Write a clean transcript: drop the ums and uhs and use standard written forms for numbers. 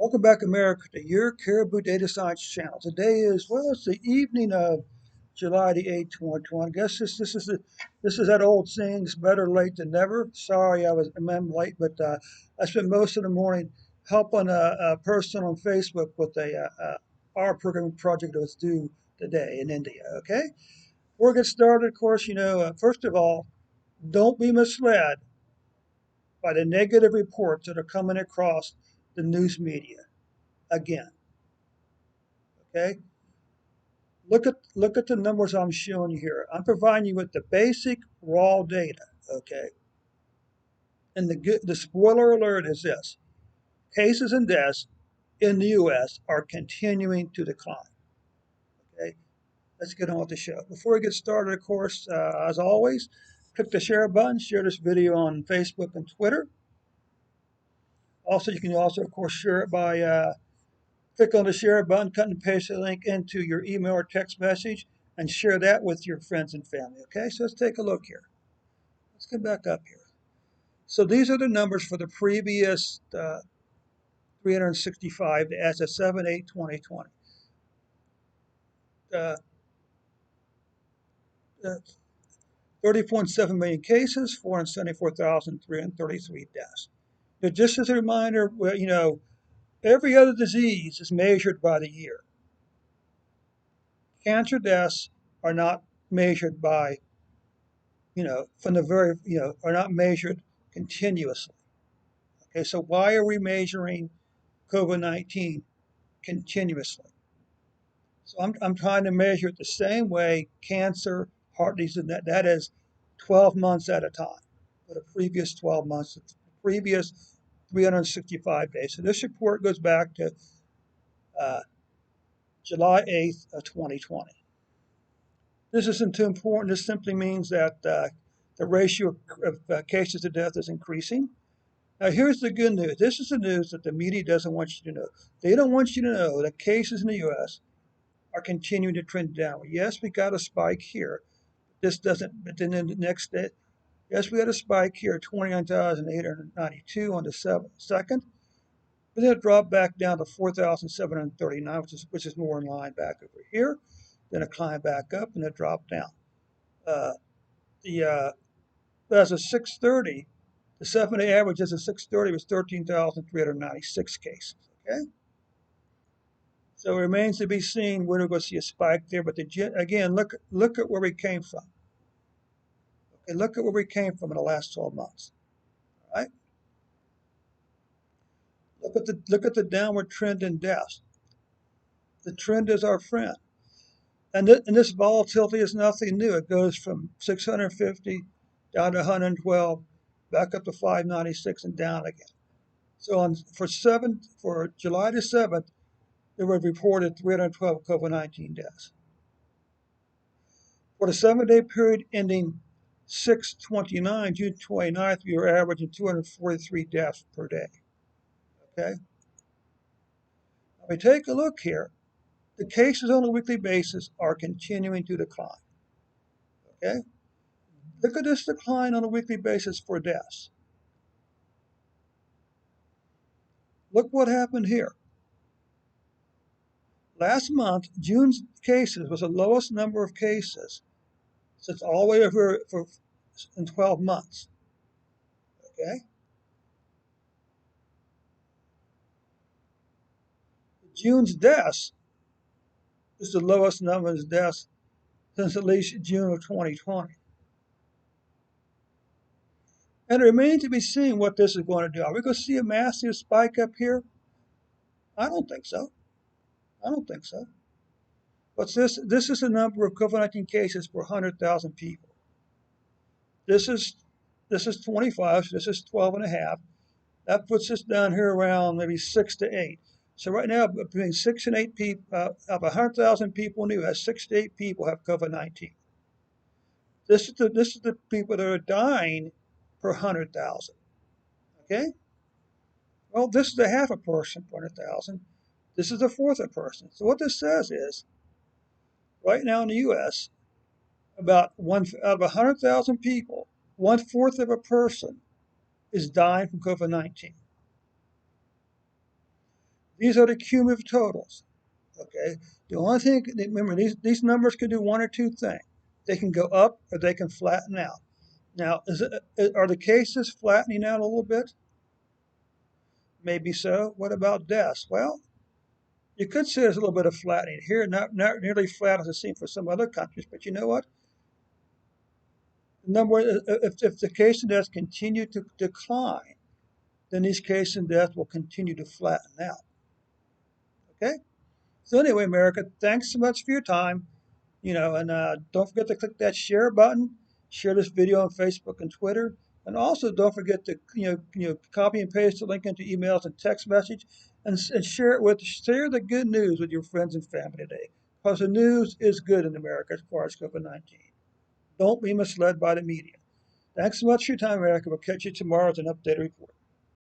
Welcome back, America, to your Caribou Data Science channel. Today is, well, it's the evening of July the 8th, 2020. I guess this is that old saying, it's better late than never. Sorry I'm late, but I spent most of the morning helping a person on Facebook with a R programming project that was due today in India, okay? Before we get started, of course, first of all, don't be misled by the negative reports that are coming across the news media again. Okay, look at the numbers I'm showing you here. I'm providing you with the basic raw data. Okay, and the spoiler alert is this: cases and deaths in the U.S. are continuing to decline. Okay, let's get on with the show. Before we get started, of course, as always, click the share button. Share this video on Facebook and Twitter. Also, you can also, of course, share it by click on the share button, cut and paste the link into your email or text message, and share that with your friends and family. Okay, so let's take a look here. Let's get back up here. So these are the numbers for the previous 365 as of 7/8/2020. Uh, uh, 30.7 million cases, 474,333 deaths. But just as a reminder, well, every other disease is measured by the year. Cancer deaths are not measured by, from the very, are not measured continuously. Okay, so why are we measuring COVID-19 continuously? So I'm trying to measure it the same way cancer, heart disease, and that is 12 months at a time for the previous 12 months, the previous 365 days. So this report goes back to uh, July 8th of 2020. This isn't too important. This simply means that the ratio of cases to death is increasing. Now, here's the good news. This is the news that the media doesn't want you to know. They don't want you to know that cases in the U.S. are continuing to trend downward. Yes, we got a spike here. This doesn't, but then in the next day, yes, we had a spike here, 29,892 on the 2nd, but then it dropped back down to 4,739, which is more in line back over here. Then it climbed back up and it dropped down. Uh, the as of 6:30, the 7-day average as of 6:30 was 13,396 cases. Okay, so it remains to be seen when we're going to see a spike there. But again, look at where we came from. Okay, look at where we came from in the last 12 months. All right, look at the downward trend in deaths. The trend is our friend, and this volatility is nothing new. It goes from 650 down to 112, back up to 596, and down again. So for July the 7th, there were reported 312 COVID-19 deaths. For the 7-day period ending 6/29, June 29th, we were averaging 243 deaths per day. Okay? Now we take a look here. The cases on a weekly basis are continuing to decline. Okay? Look at this decline on a weekly basis for deaths. Look what happened here. Last month, June's cases was the lowest number of cases since all the way over in 12 months. Okay? June's deaths is the lowest number of deaths since at least June of 2020. And it remains to be seen what this is going to do. Are we going to see a massive spike up here? I don't think so. I don't think so. But this is the number of COVID-19 cases per 100,000 people. This is 25, so this is 12 and a half. That puts us down here around maybe 6 to 8. So right now, between 6 and 8 people, of 100,000 people in the U.S., 6 to 8 people have COVID-19. This is the people that are dying per 100,000. Okay? Well, this is a half a person per 100,000. This is a fourth of a person. So what this says is, right now in the U.S., about one out of 100,000 people, 1/4 of a person is dying from COVID-19. These are the cumulative totals. Okay. The only thing, remember, these numbers can do one or two things. They can go up or they can flatten out. Now, are the cases flattening out a little bit? Maybe so. What about deaths? Well, you could say there's a little bit of flattening here, not nearly flat as it's seen for some other countries, but you know what? The number, if the case and deaths continue to decline, then these case and deaths will continue to flatten out. Okay? So anyway, America, thanks so much for your time. And don't forget to click that share button. Share this video on Facebook and Twitter, and also don't forget to copy and paste the link into emails and text message, and share the good news with your friends and family today, because the news is good in America as far as COVID-19. Don't be misled by the media. Thanks so much for your time, America. We'll catch you tomorrow with an updated report.